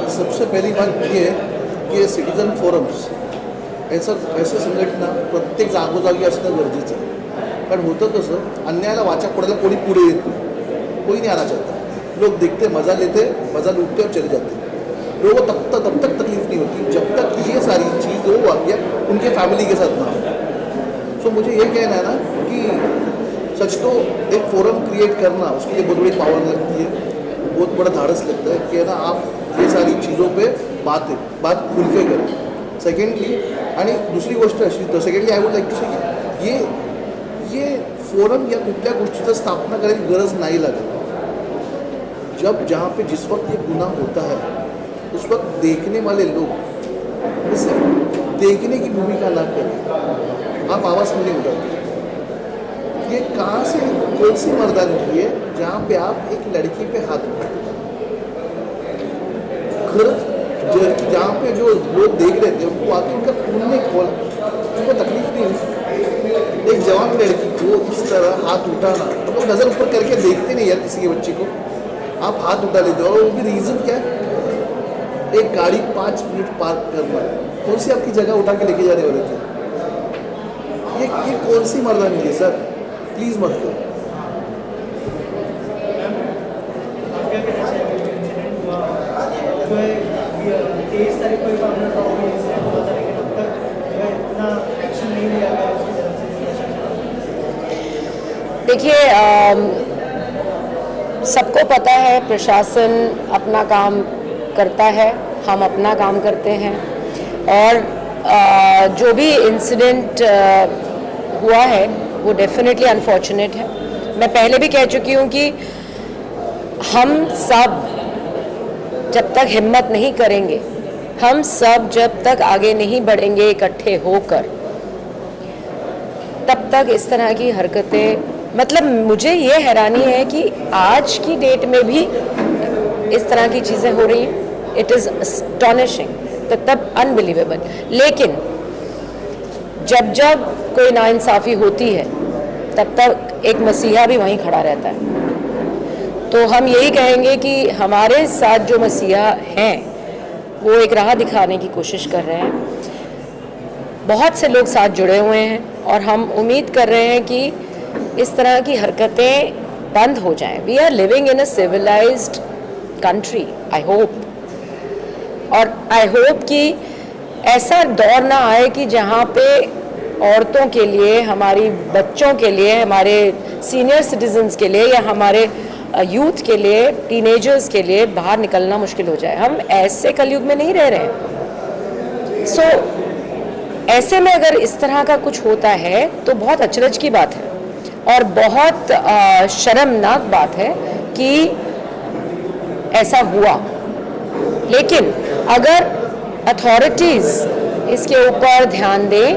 सबसे पहली बात ये है की सिटीजन फोरम्स ऐसे संघटना प्रत्येक जागोजागी असणं गरजेचं आहे. कारण होतं कसं, अन्यायाला वाचा फोडायला कोणी पुढे येत नाही, कोई नहीं आना चाहता. लोग देखते मज़ा लेते, मज़ा लूटते और चले जाते. लोगों को तब तक तकलीफ नहीं होती जब तक ये सारी चीज़ वो वाक़या उनके फैमिली के साथ ना हो. सो मुझे ये कहना है ना कि सच तो एक फोरम क्रिएट करना, उसके लिए बहुत बड़ी पावर लगती है, बहुत बड़ा धाड़स लगता है कि ना आप ये सारी चीज़ों पे बात खुल के करें. सेकेंडली आणि दुसरी गोष्ट अशी, तर secondly I would like to say ये फोरम या कुठल्या गोष्टीची स्थापना करायची गरज नहीं लागत. जब जहाँ पे जिस वक्त ये गुनाह होता है उस वक्त देखने वाले लोग सिर्फ देखने की भूमिका ना करें, आप आवाज़ नहीं उठाते. ये कहाँ से कौन सी मर्दानगी है जहाँ पे आप एक लड़की पे हाथ उठाते. जहाँ पे जो लोग देख रहे थे उनको आके उनका खून नहीं खोला, उनको तकलीफ नहीं हुई. एक जवान लड़की को इस तरह हाथ उठाना, तो लोग नज़र ऊपर करके देखते नहीं यार किसी के बच्चे को, आप हाथ उठा लेते हो. और वो भी रीज़न क्या है, एक गाड़ी 5 मिनट पार्क करना, कौन सी आपकी जगह उठा के लेके जाने वाले थे. ये कौन सी मर्दानगी है सर, प्लीज़ मत करो. देखिए, सबको पता है प्रशासन अपना काम करता है, हम अपना काम करते हैं. और जो भी इंसिडेंट हुआ है वो डेफिनेटली अनफॉर्चुनेट है. मैं पहले भी कह चुकी हूँ कि हम सब जब तक हिम्मत नहीं करेंगे, हम सब जब तक आगे नहीं बढ़ेंगे इकट्ठे होकर, तब तक इस तरह की हरकतें, मतलब मुझे ये हैरानी है कि आज की डेट में भी इस तरह की चीज़ें हो रही हैं. इट इज़ अस्टॉनिशिंग, तब अनबिलीवेबल. लेकिन जब जब कोई नाइंसाफ़ी होती है तब तक एक मसीहा भी वहीं खड़ा रहता है. तो हम यही कहेंगे कि हमारे साथ जो मसीहा हैं वो एक राह दिखाने की कोशिश कर रहे हैं. बहुत से लोग साथ जुड़े हुए हैं और हम उम्मीद कर रहे हैं कि इस तरह की हरकतें बंद हो जाएं. We are living in a civilised country, I hope. और आई होप कि ऐसा दौर ना आए कि जहाँ पे औरतों के लिए, हमारी बच्चों के लिए, हमारे सीनियर सिटीजन्स के लिए या हमारे यूथ के लिए, टीनेजर्स के लिए बाहर निकलना मुश्किल हो जाए. हम ऐसे कलयुग में नहीं रह रहे हैं. सो ऐसे में अगर इस तरह का कुछ होता है तो बहुत अचरज की बात है और बहुत शर्मनाक बात है कि ऐसा हुआ. लेकिन अगर अथॉरिटीज़ इसके ऊपर ध्यान दें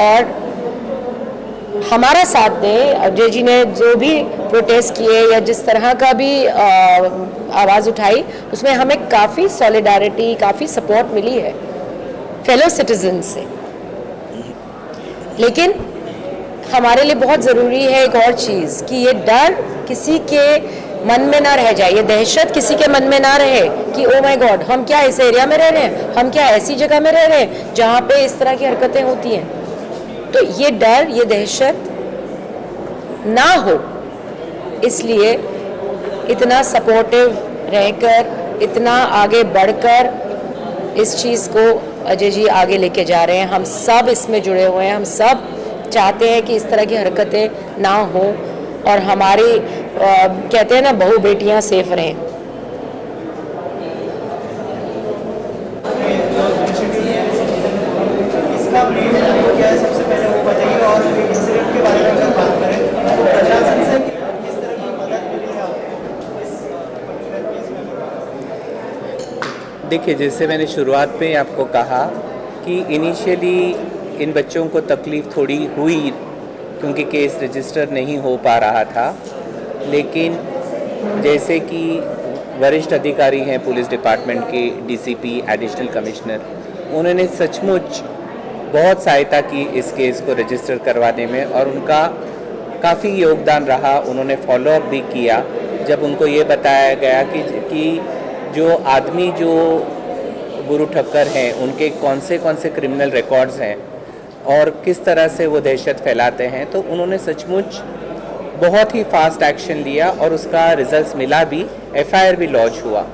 और हमारा साथ दें, अजय जी ने जो भी प्रोटेस्ट किए या जिस तरह का भी आवाज़ उठाई, उसमें हमें काफ़ी सॉलिडारिटी, काफ़ी सपोर्ट मिली है फेलो सिटीजन से. लेकिन हमारे लिए बहुत ज़रूरी है एक और चीज़ कि ये डर किसी के मन में ना रह जाए, ये दहशत किसी के मन में ना रहे कि ओ माय गॉड, हम क्या इस एरिया में रह रहे हैं, हम क्या ऐसी जगह में रह रहे हैं जहाँ पे इस तरह की हरकतें होती हैं. तो ये डर, ये दहशत ना हो, इसलिए इतना सपोर्टिव रहकर, इतना आगे बढ़कर इस चीज़ को अजय जी आगे लेके जा रहे हैं. हम सब इसमें जुड़े हुए हैं, हम सब चाहते हैं कि इस तरह की हरकतें ना हो और हमारी कहते हैं ना, बहू बेटियां सेफ रहें. सबसे पहले वो बताइए. और इंसिडेंट के बारे में अगर बात करें तो प्रशासन से किस तरह की मदद मिली है आपको? देखिए, जैसे मैंने शुरुआत में आपको कहा कि इनिशियली इन बच्चों को तकलीफ़ थोड़ी हुई क्योंकि केस रजिस्टर नहीं हो पा रहा था. लेकिन जैसे कि वरिष्ठ अधिकारी हैं पुलिस डिपार्टमेंट के, डीसीपी, एडिशनल कमिश्नर, उन्होंने सचमुच बहुत सहायता की इस केस को रजिस्टर करवाने में और उनका काफ़ी योगदान रहा. उन्होंने फॉलोअप भी किया जब उनको ये बताया गया कि जो आदमी जो गुरु ठक्कर हैं उनके कौन से क्रिमिनल रिकॉर्ड्स हैं और किस तरह से वो दहशत फैलाते हैं, तो उन्होंने सचमुच बहुत ही फास्ट एक्शन लिया और उसका रिजल्ट्स मिला भी, एफआईआर भी लॉन्च हुआ।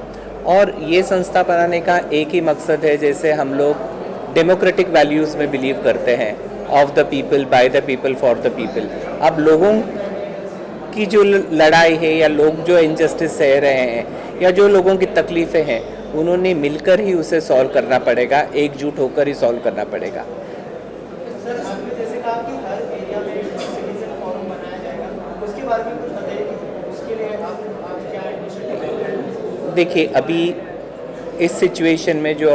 और ये संस्था बनाने का एक ही मकसद है, जैसे हम लोग डेमोक्रेटिक वैल्यूज़ में बिलीव करते हैं, of the people, by the people, for the people. अब लोगों की जो लड़ाई है या लोग जो इनजस्टिस सह रहे हैं या जो लोगों की तकलीफ़ें हैं, उन्होंने मिलकर ही उसे सॉल्व करना पड़ेगा, एकजुट होकर ही सॉल्व करना पड़ेगा। सर, आपने जैसे कहा कि हर एरिया में सिटीजन फोरम बनाया जाएगा, उसके बारे में कुछ बताइए कि उसके लिए आप क्या इनिशिएटिव लेंगे? देखिए, अभी इस सिचुएशन में जो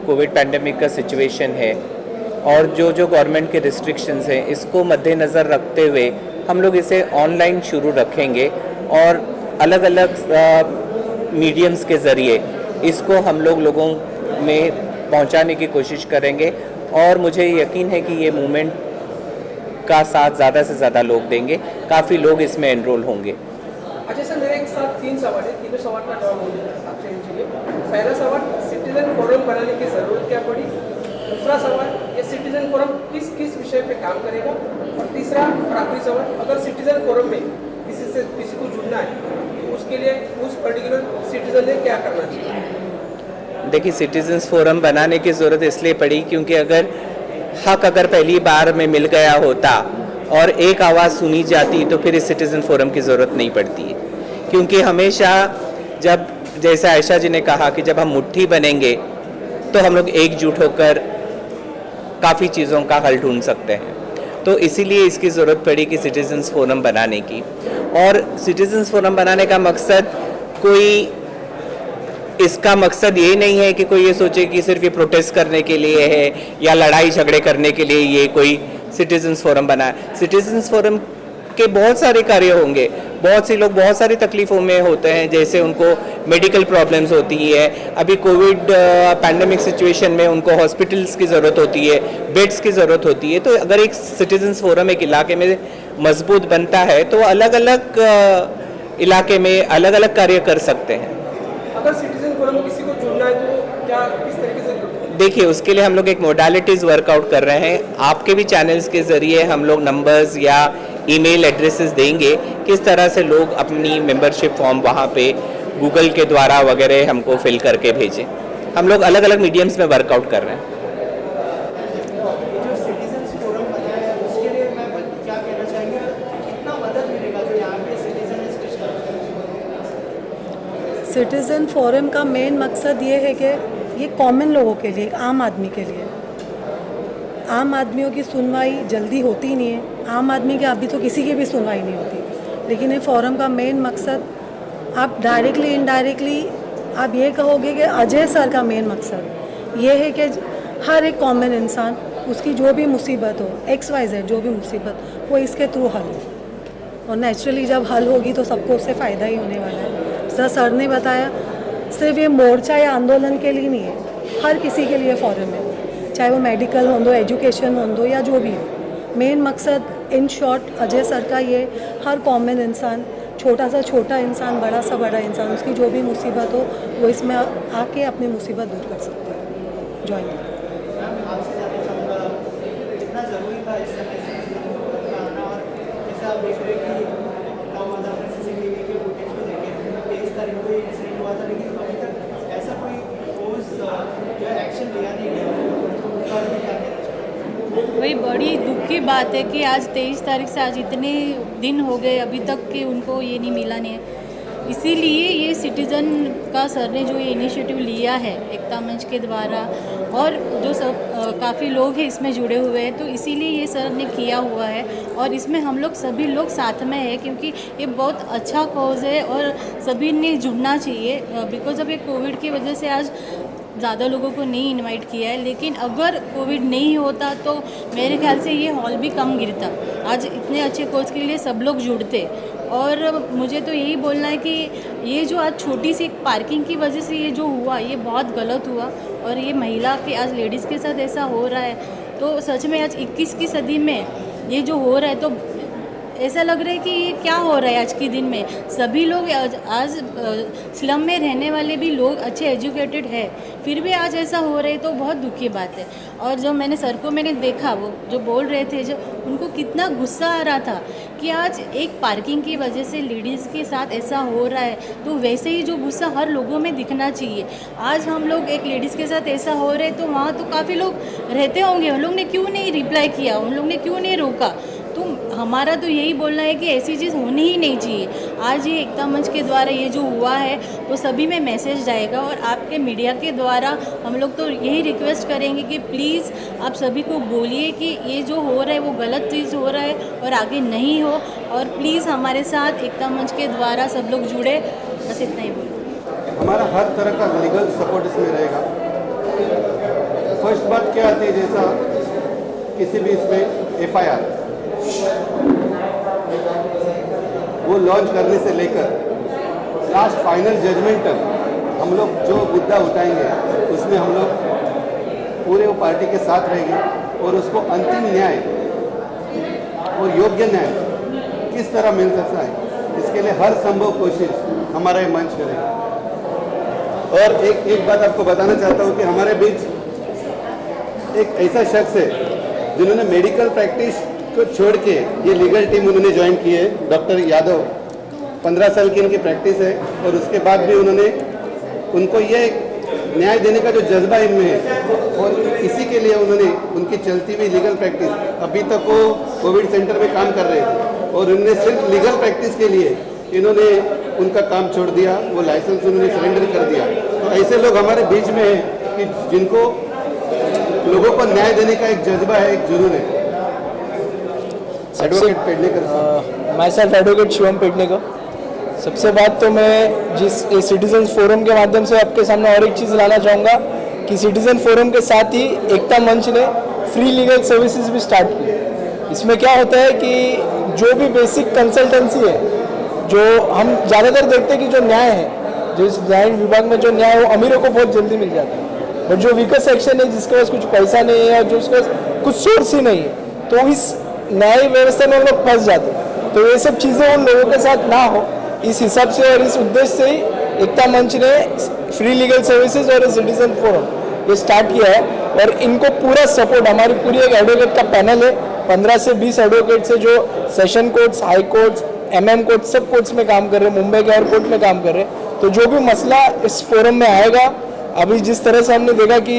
कोविड पैंडेमिक का सिचुएशन है और जो गवर्नमेंट के रिस्ट्रिक्शंस हैं, इसको मद्देनज़र रखते हुए हम लोग इसे ऑनलाइन शुरू रखेंगे और अलग अलग मीडियम्स के ज़रिए इसको हम लोगों में पहुंचाने की कोशिश करेंगे और मुझे यकीन है कि ये मूवमेंट का साथ ज़्यादा से ज़्यादा लोग देंगे, काफ़ी लोग इसमें एनरोल होंगे। अच्छा सर, मेरे एक साथ 3 सवाल है, तीनों सवाल का जवाब मुझे आपसे चाहिए। पहला सवाल, सिटीजन फोरम बनाने की ज़रूरत क्या पड़ी? दूसरा सवाल, ये सिटीजन फोरम किस किस विषय पे काम करेगा? और तीसरा और आखिरी सवाल, अगर सिटीजन फोरम में किसी को जुड़ना है तो उसके लिए उस पर्टिकुलर सिटीजन ने क्या करना चाहिए? देखिए, सिटीजन्स फोरम बनाने की ज़रूरत इसलिए पड़ी क्योंकि अगर पहली बार में मिल गया होता और एक आवाज़ सुनी जाती तो फिर इस सिटीज़न फोरम की ज़रूरत नहीं पड़ती है। क्योंकि हमेशा जब, जैसे आयशा जी ने कहा कि जब हम मुट्ठी बनेंगे तो हम लोग एकजुट होकर काफ़ी चीज़ों का हल ढूंढ सकते हैं। तो इसीलिए इसकी ज़रूरत पड़ी कि सिटीजन्स फोरम बनाने की। और सिटीजन्स फोरम बनाने का मकसद इसका मकसद ये नहीं है कि कोई ये सोचे कि सिर्फ ये प्रोटेस्ट करने के लिए है या लड़ाई झगड़े करने के लिए ये कोई सिटीजन्स फोरम बना है। सिटीजन्स फोरम के बहुत सारे कार्य होंगे। बहुत से लोग बहुत सारी तकलीफ़ों में होते हैं, जैसे उनको मेडिकल प्रॉब्लम्स होती है, अभी कोविड पैंडेमिक सिचुएशन में उनको हॉस्पिटल्स की ज़रूरत होती है, बेड्स की ज़रूरत होती है। तो अगर एक सिटीजन्स फोरम एक इलाके में मजबूत बनता है तो अलग अलग इलाके में अलग अलग कार्य कर सकते हैं। अगर सिटीजन फोरम किसी को जुड़ना है तो क्या किस तरीके से जुड़ना है? देखिए, उसके लिए हम लोग एक मोडालिटीज़ वर्कआउट कर रहे हैं। आपके भी चैनल्स के ज़रिए हम लोग नंबर्स या ईमेल एड्रेसेस देंगे, किस तरह से लोग अपनी मेंबरशिप फॉर्म वहाँ पे गूगल के द्वारा वगैरह हमको फिल करके भेजें। हम लोग अलग अलग मीडियम्स में वर्कआउट कर रहे हैं। जो सिटीजन्स फोरम बनाया है उसके लिए मैं क्या कहना चाहेंगे, कितना मदद मिलेगा जो यहाँ पे सिटीजन सिटीज़न फोरम का मेन मकसद ये है कि ये कॉमन लोगों के लिए, आम आदमी के लिए, आम आदमियों की सुनवाई जल्दी होती नहीं है। आम आदमी के अभी तो किसी की भी सुनवाई नहीं होती, लेकिन ये फोरम का मेन मकसद, आप डायरेक्टली इनडायरेक्टली आप ये कहोगे कि अजय सर का मेन मकसद ये है कि हर एक कॉमन इंसान, उसकी जो भी मुसीबत हो, XYZ जो भी मुसीबत, वो इसके थ्रू हल हो। और नेचुरली जब हल होगी तो सबको उससे फ़ायदा ही होने वाला है। सर ने बताया, सिर्फ ये मोर्चा या आंदोलन के लिए नहीं है, हर किसी के लिए फोरम है, चाहे वो मेडिकल हो दो, एजुकेशन हो दो या जो भी हो। मेन मकसद इन शॉर्ट अजय सर का ये, हर कॉमन इंसान, छोटा सा छोटा इंसान, बड़ा सा बड़ा इंसान, उसकी जो भी मुसीबत हो वो इसमें आके अपनी मुसीबत दूर कर सकते हैं। ज्वाइन आपसे जानना चाहूँगा, कितना ज़रूरी था इस समय से आना, और जैसे आप देख रहे हैं कि CCTV के फुटेज को देखें, 23 तारीख को ये इंसिडेंट हुआ था, लेकिन अभी तक ऐसा कोई ठोस जो है एक्शन लिया नहीं गया। तो उस बारे में क्या कहना चाहिए? वही बड़ी दुख की बात है कि आज 23 तारीख से आज इतने दिन हो गए, अभी तक कि उनको ये नहीं मिला नहीं है। इसीलिए ये सिटीज़न का सर ने जो ये इनिशिएटिव लिया है एकता मंच के द्वारा, और जो सब काफ़ी लोग हैं इसमें जुड़े हुए हैं, तो इसीलिए ये सर ने किया हुआ है। और इसमें हम लोग सभी लोग साथ में हैं, क्योंकि ये बहुत अच्छा कॉज है और सभी ने जुड़ना चाहिए। बिकॉज अब ये कोविड की वजह से आज ज़्यादा लोगों को नहीं इनवाइट किया है, लेकिन अगर कोविड नहीं होता तो मेरे ख्याल से ये हॉल भी कम गिरता। आज इतने अच्छे कोर्स के लिए सब लोग जुड़ते। और मुझे तो यही बोलना है कि ये जो आज छोटी सी एक पार्किंग की वजह से ये जो हुआ, ये बहुत गलत हुआ। और ये महिला के, आज लेडीज़ के साथ ऐसा हो रहा है, तो सच में आज 21 की सदी में ये जो हो रहा है, तो ऐसा लग रहा है कि ये क्या हो रहा है आज के दिन में। सभी लोग आज स्लम में रहने वाले भी लोग अच्छे एजुकेटेड है, फिर भी आज ऐसा हो रहा है तो बहुत दुख की बात है। और जो सर को मैंने देखा, वो जो बोल रहे थे, जो उनको कितना गुस्सा आ रहा था कि आज एक पार्किंग की वजह से लेडीज़ के साथ ऐसा हो रहा है, तो वैसे ही जो गुस्सा हर लोगों में दिखना चाहिए। आज हम लोग एक लेडीज़ के साथ ऐसा हो रहा है तो वहाँ तो काफ़ी लोग रहते होंगे, उन लोग ने क्यों नहीं रिप्लाई किया, उन लोग ने क्यों नहीं रोका। तो हमारा तो यही बोलना है कि ऐसी चीज़ होनी ही नहीं चाहिए। आज ये एकता मंच के द्वारा ये जो हुआ है वो सभी में मैसेज जाएगा, और आपके मीडिया के द्वारा हम लोग तो यही रिक्वेस्ट करेंगे कि प्लीज़ आप सभी को बोलिए कि ये जो हो रहा है वो गलत चीज़ हो रहा है और आगे नहीं हो, और प्लीज़ हमारे साथ एकता मंच के द्वारा सब लोग जुड़े। बस इतना ही बोलूँ। हमारा हर तरह का लीगल सपोर्ट इसमें रहेगा। फर्स्ट बात क्या आती है, जैसा किसी भी इसमें FIR वो लॉन्च करने से लेकर लास्ट फाइनल जजमेंट तक हम लोग जो मुद्दा उठाएंगे उसमें हम लोग पूरे वो पार्टी के साथ रहेंगे, और उसको अंतिम न्याय और योग्य न्याय किस तरह मिल सकता है इसके लिए हर संभव कोशिश हमारा ये मंच करेगा। और एक बात आपको बताना चाहता हूँ कि हमारे बीच एक ऐसा शख्स है जिन्होंने मेडिकल प्रैक्टिस को छोड़ के ये लीगल टीम उन्होंने ज्वाइन की है, डॉक्टर यादव। 15 साल की इनकी प्रैक्टिस है, और उसके बाद भी उनको ये न्याय देने का जो जज्बा इनमें है, और इसी के लिए उन्होंने उनकी चलती हुई लीगल प्रैक्टिस, अभी तक वो कोविड सेंटर में काम कर रहे थे, और उन्होंने सिर्फ लीगल प्रैक्टिस के लिए इन्होंने उनका काम छोड़ दिया, वो लाइसेंस उन्होंने सरेंडर कर दिया। तो ऐसे लोग हमारे बीच में हैं कि जिनको लोगों को न्याय देने का एक जज्बा है, एक जुनून है। Advocate Pednekar, my self advocate Shivam Pednekar. सबसे बात तो मैं जिस सिटीजन फोरम के माध्यम से आपके सामने और एक चीज़ लाना चाहूँगा कि सिटीजन फोरम के साथ ही एकता मंच ने फ्री लीगल सर्विसेज भी स्टार्ट की। इसमें क्या होता है कि जो भी बेसिक कंसल्टेंसी है, जो हम ज़्यादातर देखते हैं कि जो न्याय है, जो इस न्याय विभाग में जो न्याय है वो अमीरों को बहुत जल्दी मिल जाता है, और जो वीकर सेक्शन है जिसके पास कुछ पैसा नहीं है और जो उसके पास कुछ सोर्स ही नहीं है, तो इस न्याय व्यवस्था में हम लोग फंस जाते हैं। तो ये सब चीज़ें उन लोगों के साथ ना हो, इस हिसाब से और इस उद्देश्य से ही एकता मंच ने फ्री लीगल सर्विसेज और सिटीजन फोरम ये स्टार्ट किया है। और इनको पूरा सपोर्ट, हमारी पूरी एक एडवोकेट का पैनल है, 15 से 20 एडवोकेट से जो session courts, high courts, MM court, सब कोर्ट्स में काम कर रहे हैं, मुंबई के हर कोर्ट में काम कर रहे हैं। तो जो भी मसला इस फोरम में आएगा, अभी जिस तरह से हमने देखा कि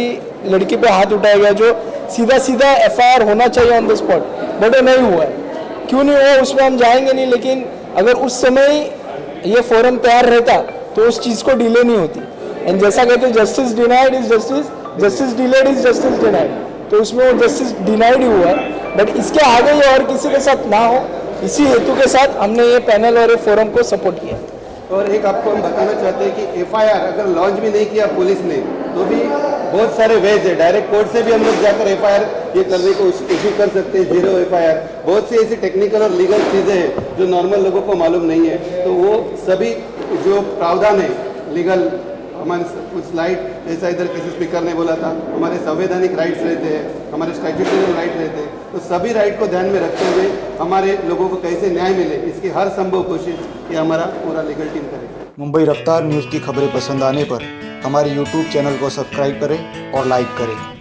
लड़की पे हाथ उठाया गया, जो सीधा FIR होना चाहिए ऑन द स्पॉट, बट वो नहीं हुआ है। क्यों नहीं हुआ उसमें हम जाएंगे नहीं, लेकिन अगर उस समय ये फोरम तैयार रहता तो उस चीज़ को डिले नहीं होती। एंड जैसा कहते हैं justice denied is justice, justice delayed is justice denied, तो उसमें वो जस्टिस डिनाइड ही हुआ है। बट इसके आगे ये और किसी के साथ ना हो, इसी हेतु के साथ हमने ये पैनल और ये फोरम को सपोर्ट किया। और एक आपको हम बताना चाहते हैं कि FIR अगर लॉन्च भी नहीं किया पुलिस ने, तो भी बहुत सारे वेज है। डायरेक्ट कोर्ट से भी हम लोग जाकर FIR ये करने को इशू कर सकते हैं, 0 FIR। बहुत सी ऐसी टेक्निकल और लीगल चीज़ें हैं जो नॉर्मल लोगों को मालूम नहीं है, तो वो सभी जो प्रावधान है लीगल, हमारे कुछ राइट, जैसा इधर किसी स्पीकर ने बोला था, हमारे संवैधानिक राइट्स रहते हैं, हमारे स्टैट्यूटरी राइट रहते हैं, तो सभी राइट को ध्यान में रखते हुए हमारे लोगों को कैसे न्याय मिले, इसकी हर संभव कोशिश ये हमारा पूरा लीगल टीम करेगा। मुंबई रफ्तार न्यूज़ की खबरें पसंद आने पर हमारे YouTube चैनल को सब्सक्राइब करें और लाइक करें।